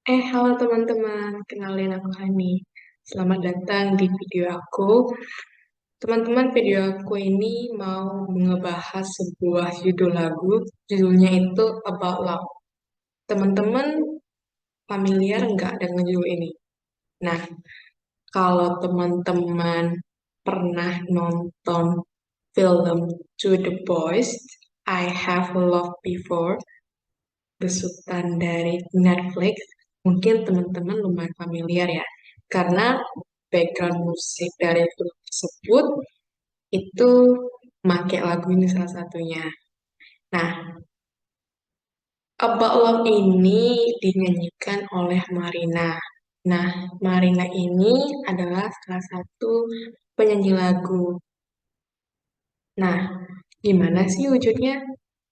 Halo teman-teman, kenalin aku Hani. Selamat datang di video aku. Teman-teman, video aku ini mau ngebahas sebuah judul lagu, judulnya itu About Love. Teman-teman familiar nggak dengan judul ini? Nah, kalau teman-teman pernah nonton film To the Boys, I Have Loved Before, besutan dari Netflix, mungkin teman-teman lumayan familiar ya, karena background musik dari film tersebut itu make lagu ini salah satunya. Nah, About Love ini dinyanyikan oleh Marina. Nah, Marina ini adalah salah satu penyanyi lagu. Nah, gimana sih wujudnya?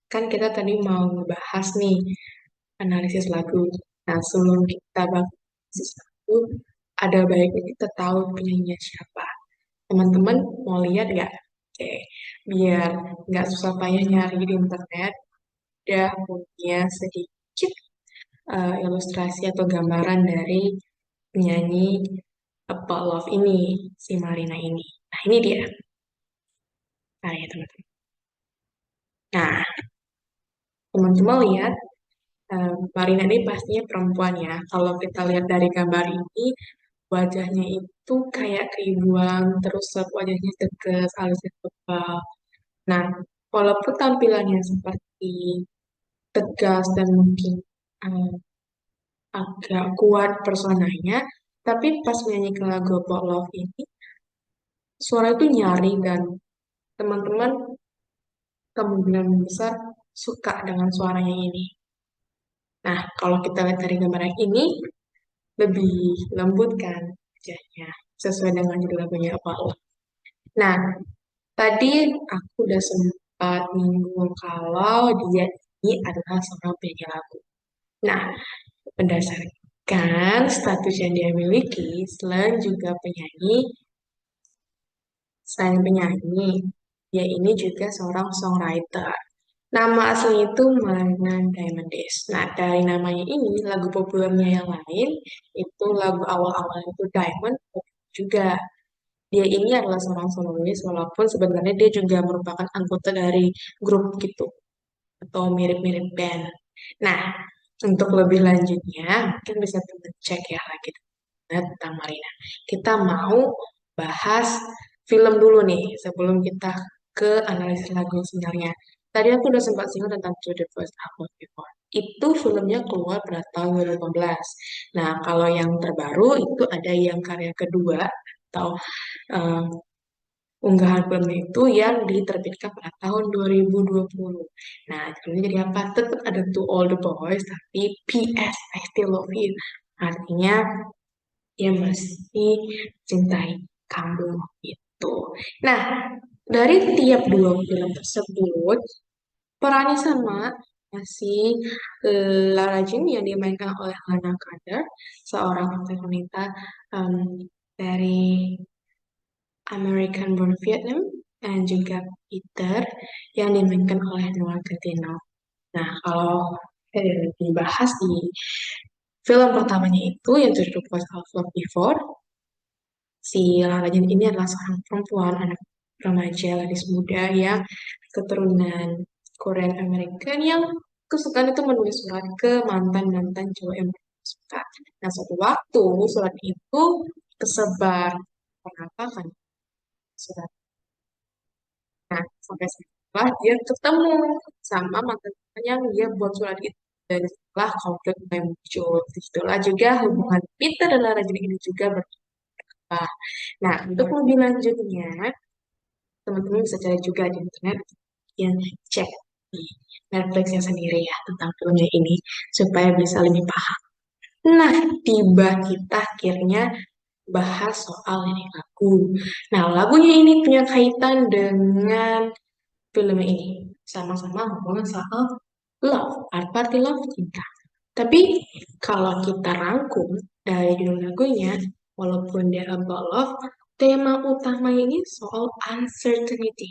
Kan kita tadi mau ngebahas nih analisis lagu. Nah, sebelum kita bahas analisis lagu, ada baiknya kita tahu penyanyinya siapa. Teman-teman mau lihat nggak? Oke, biar nggak susah payah nyari di internet, udah punya sedikit ilustrasi atau gambaran dari penyanyi About Love ini, si Marina ini. Nah, ini dia. Nah, ya teman-teman. Nah, teman-teman lihat, Marina ini pastinya perempuan ya. Kalau kita lihat dari gambar ini, wajahnya itu kayak keibuan, terus wajahnya tegas, alisnya tebal. Nah, walaupun tampilannya seperti tegas dan mungkin eh, agak kuat personanya, tapi pas menyanyikan lagu About Love ini, suara itu nyaring dan teman-teman kemungkinan besar suka dengan suaranya ini. Nah, kalau kita lihat dari gambar yang ini, lebih lembut kan wajahnya, sesuai dengan judul lagunya About Love. Nah, tadi aku udah sempat menyinggung kalau dia ini adalah seorang penyanyi lagu. Nah, berdasarkan status yang dia miliki, selain penyanyi, dia ini juga seorang songwriter. Nama aslinya itu Marina Diamandis. Nah, dari namanya ini, lagu populernya yang lain, itu lagu awal-awal itu Diamond juga. Dia ini adalah seorang solois, walaupun sebenarnya dia juga merupakan anggota dari grup gitu, atau mirip-mirip band. Nah, untuk lebih lanjutnya, mungkin bisa teman cek ya lagi tentang Marina. Kita mau bahas film dulu nih, sebelum kita ke analisis lagu sebenarnya. Tadi aku udah sempat singgung tentang To The First Album Before. Itu filmnya keluar pada tahun 2015. Nah, kalau yang terbaru itu ada yang karya kedua atau eh, unggahan film itu yang diterbitkan pada tahun 2020. Nah, judulnya jadi apa? Tetap ada To All The Boys, tapi PS I Still Love You. Artinya, dia masih cintai kamu gitu. Nah, dari tiap dua film tersebut, perannya sama, masih Lara Jean yang dimainkan oleh Lana Carter, seorang aktor wanita em, dari American Born Vietnam, dan juga Peter yang dimainkan oleh Noah Centineo. Nah, kalau dibahas di film pertamanya itu yang judul Voice of Love Before, si Lara Jean ini adalah seorang perempuan, anak remaja, gadis muda yang keturunan Korean American yang kesukaan itu menulis surat ke mantan-mantan cowok yang suka. Nah, suatu waktu surat itu kesebar. Kenapa kan surat? Nah, sampai setelah dia ketemu sama mantan yang dia buat surat itu. Dan setelah konflik mulai muncul, disitulah juga hubungan Peter dan Lara Jean ini juga berubah. Nah, untuk lebih lanjutnya, teman-teman bisa cari juga di internet yang cek di Netflixnya sendiri ya tentang filmnya ini supaya bisa lebih paham. Nah, tiba kita akhirnya bahas soal ini lagu. Nah, lagunya ini punya kaitan dengan film ini. Sama-sama ngomongin soal love, arti love cinta. Tapi kalau kita rangkum dari judul lagunya, walaupun dia about love, tema utamanya ini soal uncertainty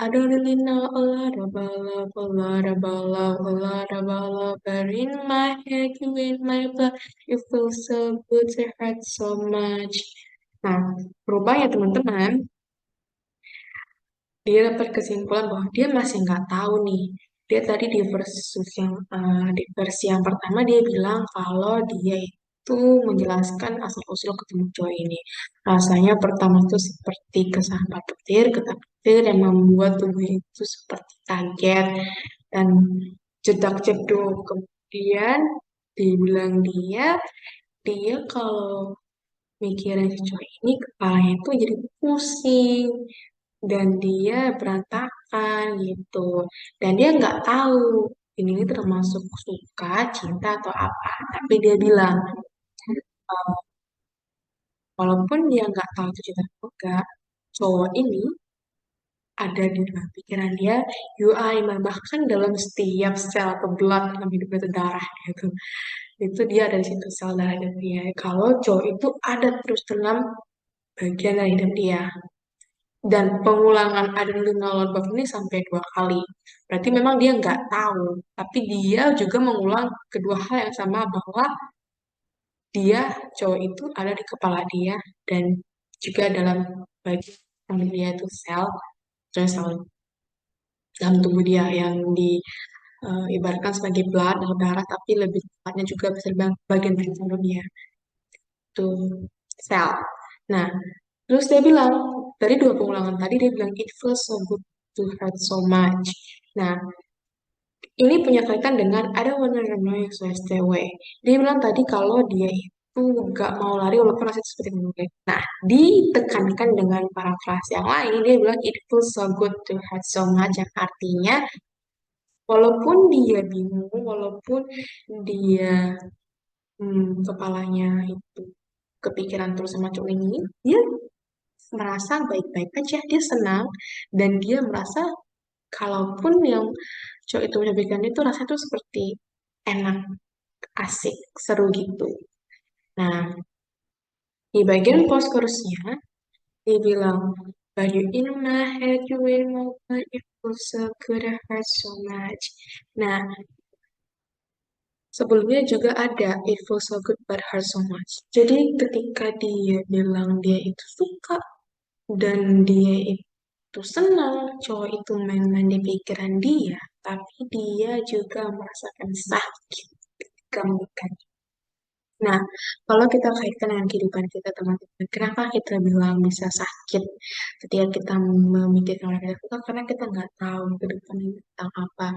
I don't really know a lot about love, a lot about love, a lot about love. But in my head, you in my blood, you feel so good, it hurts so much. Nah, rupanya teman-teman, dia dapat kesimpulan bahwa dia masih nggak tahu nih. Dia tadi di versi yang pertama dia bilang kalau dia itu menjelaskan asal usul ketemu cowok ini. Rasanya pertama itu seperti kesambar petir, ketak petir yang membuat tubuh itu seperti kaget dan jedak jeduk. Kemudian dibilang dia kalau mikirin si cowok ini kepalanya itu jadi pusing dan dia berantakan gitu dan dia nggak tahu ini termasuk suka cinta atau apa tapi dia bilang walaupun dia nggak tahu itu cinta atau enggak cowok ini ada di dalam pikiran dia you are in my bahkan dalam setiap sel atau blood dalam hidupnya itu darah gitu itu dia ada di situ sel darah dia kalau cowok itu ada terus dalam bagian dari hidup dia. Dan pengulangan adenovirus buff ini sampai 2 kali. Berarti memang dia nggak tahu, tapi dia juga mengulang kedua hal yang sama bahwa dia cowok itu ada di kepala dia dan juga dalam bagian dia itu sel, sel dalam tubuh dia yang diibaratkan sebagai blood atau darah, tapi lebih tepatnya juga bisa dibilang bagian dari tubuh dia itu sel. Nah, terus dia bilang, dari 2 pengulangan tadi dia bilang, it feels so good to hurt so much. Nah, ini punya kaitan dengan I don't wanna run away, so I stay away. Dia bilang tadi kalau dia itu gak mau lari walaupun rasanya seperti menunggu. Nah, ditekankan dengan parafrase yang lain, dia bilang it feels so good to hurt so much, yang artinya walaupun dia bingung, walaupun dia kepalanya itu kepikiran terus sama cowok ini, dia merasa baik-baik aja, dia senang dan dia merasa kalaupun yang cowok itu menyampaikan itu rasanya tuh seperti enak, asik, seru gitu. Nah, di bagian post chorusnya dia bilang, but you in my head, you in my mind, it feels so good, it hurts so much. Nah, sebelumnya juga ada it feels so good but hurts so much. Jadi ketika dia bilang dia itu suka dan dia itu senang cowok itu main-main di pikiran dia, tapi dia juga merasakan sakit ketika menikah. Nah, kalau kita kaitkan dengan kehidupan kita teman-teman, kenapa kita bilang bisa sakit ketika kita memikirkan orang kita suka? Karena kita nggak tahu ke depan ini tentang apa,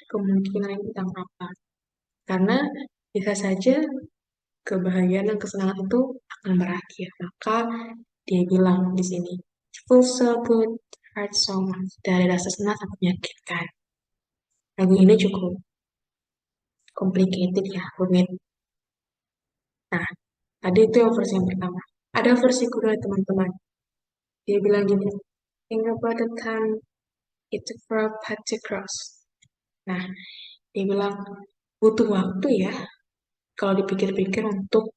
kemungkinan ini tentang apa. Karena bisa saja kebahagiaan dan kesenangan itu akan berakhir. Maka dia bilang di sini, feel so good, hurt so much. Dari rasa senang sampai menyakitkan. Lagu ini cukup complicated ya, rumit. Nah, tadi itu yang versi yang pertama. Ada versi kedua teman-teman. Dia bilang gini, think about the time it took for a path to cross. Nah, dia bilang butuh waktu ya kalau dipikir-pikir untuk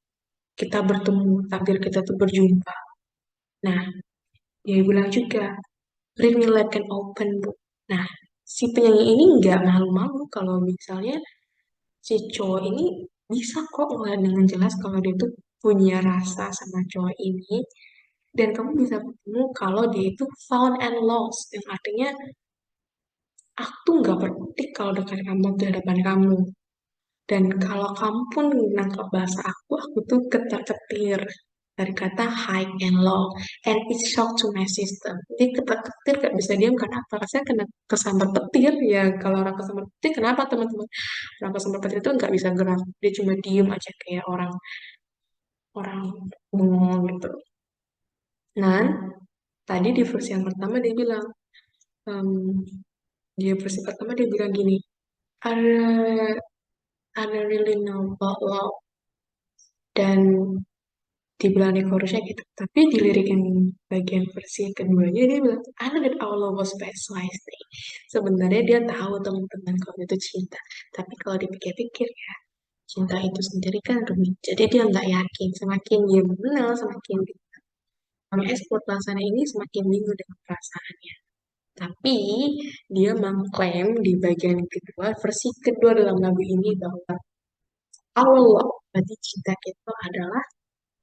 kita bertemu, takdir kita tuh berjumpa. Nah, dia bilang juga, read me like an open book. Nah, si penyanyi ini nggak malu-malu kalau misalnya si cowok ini bisa kok ngeliat dengan jelas kalau dia tuh punya rasa sama cowok ini dan kamu bisa ketemu kalau dia itu found and lost yang artinya aku tuh nggak berkutik kalau dekat kamu di hadapan kamu dan kalau kamu pun nangkap bahasa aku tuh ketar-ketir dari kata high and low and it's shock to my system jadi ketar-ketir gak bisa diam karena apa rasanya kena kesambar petir ya kalau orang kesambar petir kenapa teman-teman orang kesambar petir itu nggak bisa gerak dia cuma diem aja kayak orang orang bengong gitu nah tadi di versi yang pertama dia bilang em, dia versi pertama dia bilang gini ada really know about love dan dibilang di chorusnya gitu. Tapi di lirik yang bagian versi keduanya dia bilang, I know that our love was specialized. Sebenarnya dia tahu teman-teman kalau itu cinta. Tapi kalau dipikir-pikir ya, cinta itu sendiri kan rumit. Jadi dia nggak yakin. Semakin dia mengenal, semakin dia mengeksplor perasaan ini, semakin bingung dengan perasaannya. Tapi dia mengklaim di bagian kedua, versi kedua dalam lagu ini bahwa Allah, berarti cinta kita adalah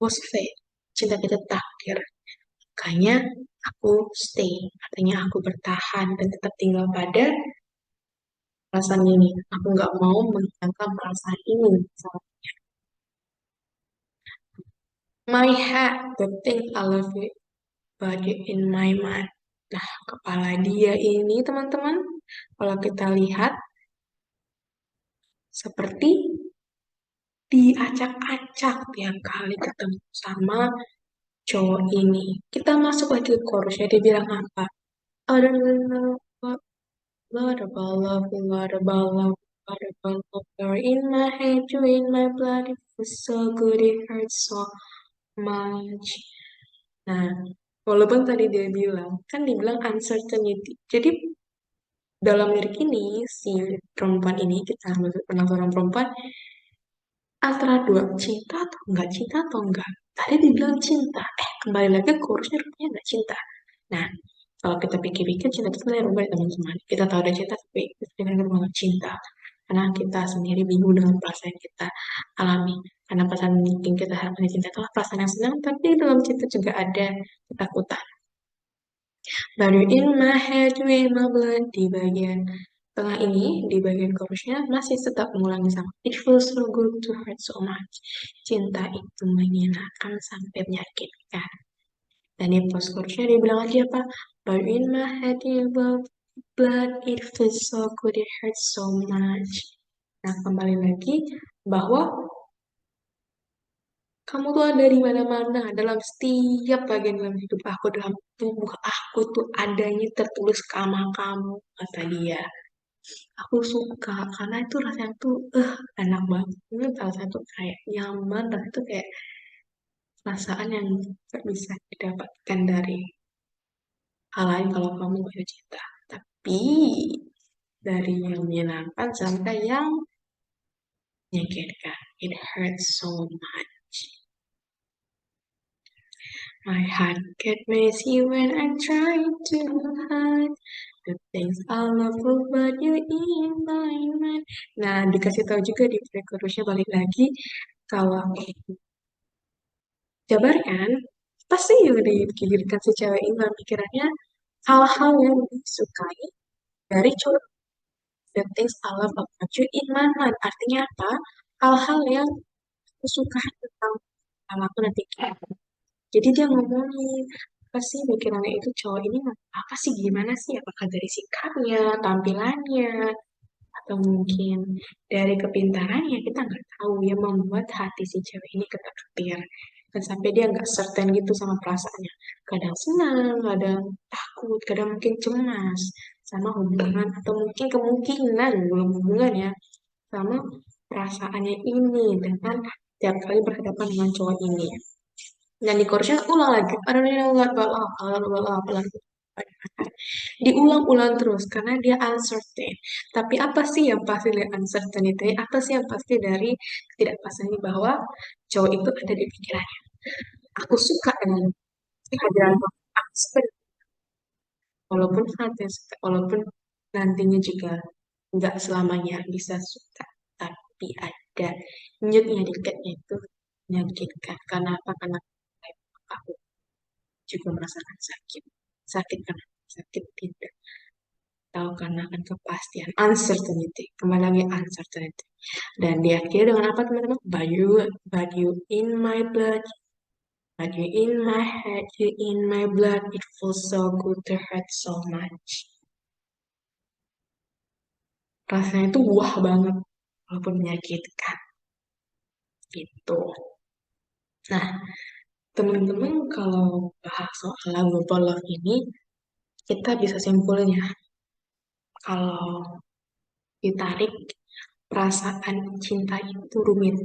was fate. Cinta kita takdir. Makanya aku stay, artinya aku bertahan dan tetap tinggal pada perasaan ini. Aku nggak mau menghilangkan perasaan ini. My heart, the thing I love you, but you in my mind. Nah, kepala dia ini teman-teman, kalau kita lihat seperti diacak-acak tiap kali ketemu sama cowok ini. Kita masuk lagi ke chorusnya, dia bilang apa? I don't know what about love, what about love, what about love. You're in my head, you're in my blood, it feels so good, it hurts so much. Nah, walaupun tadi dia bilang, kan dibilang uncertainty. Jadi dalam lirik ini, si perempuan ini, kita penonton perempuan, antara dua cinta atau enggak, cinta atau enggak. Tadi dibilang cinta, kembali lagi chorusnya rupanya enggak cinta. Nah, kalau kita pikir-pikir cinta itu sebenarnya rubah ya teman-teman. Kita tahu ada cinta, tapi kita sebenarnya menolak cinta. Karena kita sendiri bingung dengan perasaan yang kita alami. Karena perasaan mungkin kita harapkan cinta itulah perasaan yang senang, tapi dalam cinta juga ada ketakutan. Baru in my head, you in my blood. Di bagian tengah ini, di bagian chorusnya, masih tetap mengulangi sama. It feels so good to hurt so much. Cinta itu menyenangkan sampai menyakitkan. Dan di post chorusnya dia bilang lagi apa? Baru in my head, you love blood. It feels so good, it hurts so much. Nah, kembali lagi bahwa kamu tuh ada di mana-mana, dalam setiap bagian dalam hidup aku, dalam tubuh aku tuh adanya tertulis sama kamu, kata dia. Aku suka, karena itu rasanya tuh, enak banget. Ini salah satu kayak nyaman, dan itu kayak perasaan yang gak bisa didapatkan dari hal lain kalau kamu gak ada cinta. Tapi, dari yang menyenangkan sampai yang menyakitkan. It hurts so much. My heart get messy when I try to hide the things I love about you in my mind. Nah, dikasih tahu juga di pre-chorusnya balik lagi kalau jabarkan pasti yang dipikirkan si cewek ini dalam pikirannya hal-hal yang disukai dari cowok. The things I love about you in my mind. Artinya apa? Hal-hal yang aku suka tentang aku nanti. Jadi dia ngomongin, apa sih pikirannya itu cowok ini apa sih gimana sih? Apakah dari sikapnya, tampilannya, atau mungkin dari kepintarannya kita nggak tahu yang membuat hati si cewek ini ketar-ketir dan sampai dia nggak certain gitu sama perasaannya. Kadang senang, kadang takut, kadang mungkin cemas sama hubungan atau mungkin kemungkinan belum hubungan ya sama perasaannya ini dengan tiap kali berhadapan dengan cowok ini. Dan di chorusnya ulang lagi. I don't know what about love, I don't know what about love. Diulang-ulang terus karena dia uncertain. Tapi apa sih yang pasti dari uncertainty? Apa sih yang pasti dari ketidakpastian ini bahwa cowok itu ada di pikirannya. Aku suka dengan kehadiran kamu. Aku suka walaupun nanti walaupun nantinya juga nggak selamanya bisa suka. Tapi ada nyutnya dikatnya itu menyakitkan. Karena apa? Karena aku juga merasakan sakit. Sakit karena sakit tidak tahu karena akan kepastian uncertainty kembali lagi uncertainty dan diakhiri dengan apa teman-teman but you in my blood but you in my head you in my blood it feels so good to hurt so much rasanya itu wah banget walaupun menyakitkan gitu. Nah teman-teman kalau bahas soal lagu Love ini kita bisa simpulnya kalau ditarik perasaan cinta itu rumit.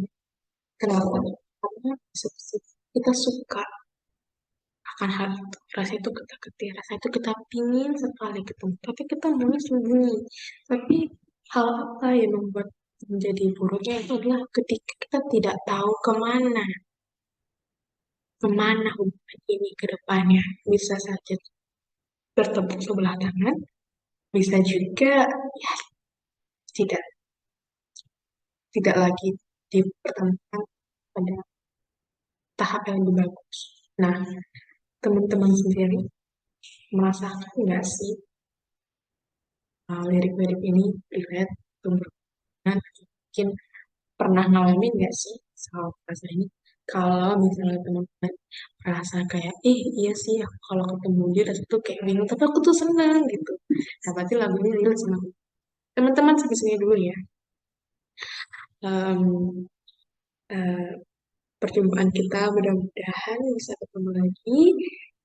Kenapa? Karena kita suka akan hal itu. Rasa itu kita ketir, rasa itu kita pingin sekali ketemu. Tapi kita maunya sembunyi. Tapi hal apa yang membuat menjadi buruknya itu adalah ketika kita tidak tahu kemana hubungan ini ke depannya. Bisa saja bertepuk sebelah tangan, bisa juga ya tidak tidak lagi dipertemukan pada tahap yang lebih bagus. Nah, teman-teman sendiri merasakan nggak sih lirik-lirik ini relate atau berhubungan? Mungkin pernah ngalamin nggak sih soal perasaan ini? Kalau misalnya teman-teman merasa kayak, iya sih aku kalau ketemu dia rasanya tuh kayak bingung, tapi aku tuh senang gitu. Nah, berarti lagunya relate sama aku. Teman-teman sini dulu ya. Em, eh, Perjumpaan kita mudah-mudahan bisa ketemu lagi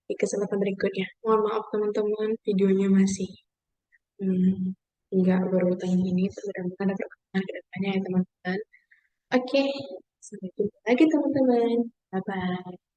di kesempatan berikutnya. Mohon maaf teman-teman, videonya masih nggak berurutan ini. Mudah-mudahan ada perkembangan ke depannya ya teman-teman. Oke, sampai jumpa lagi teman-teman. Bye-bye.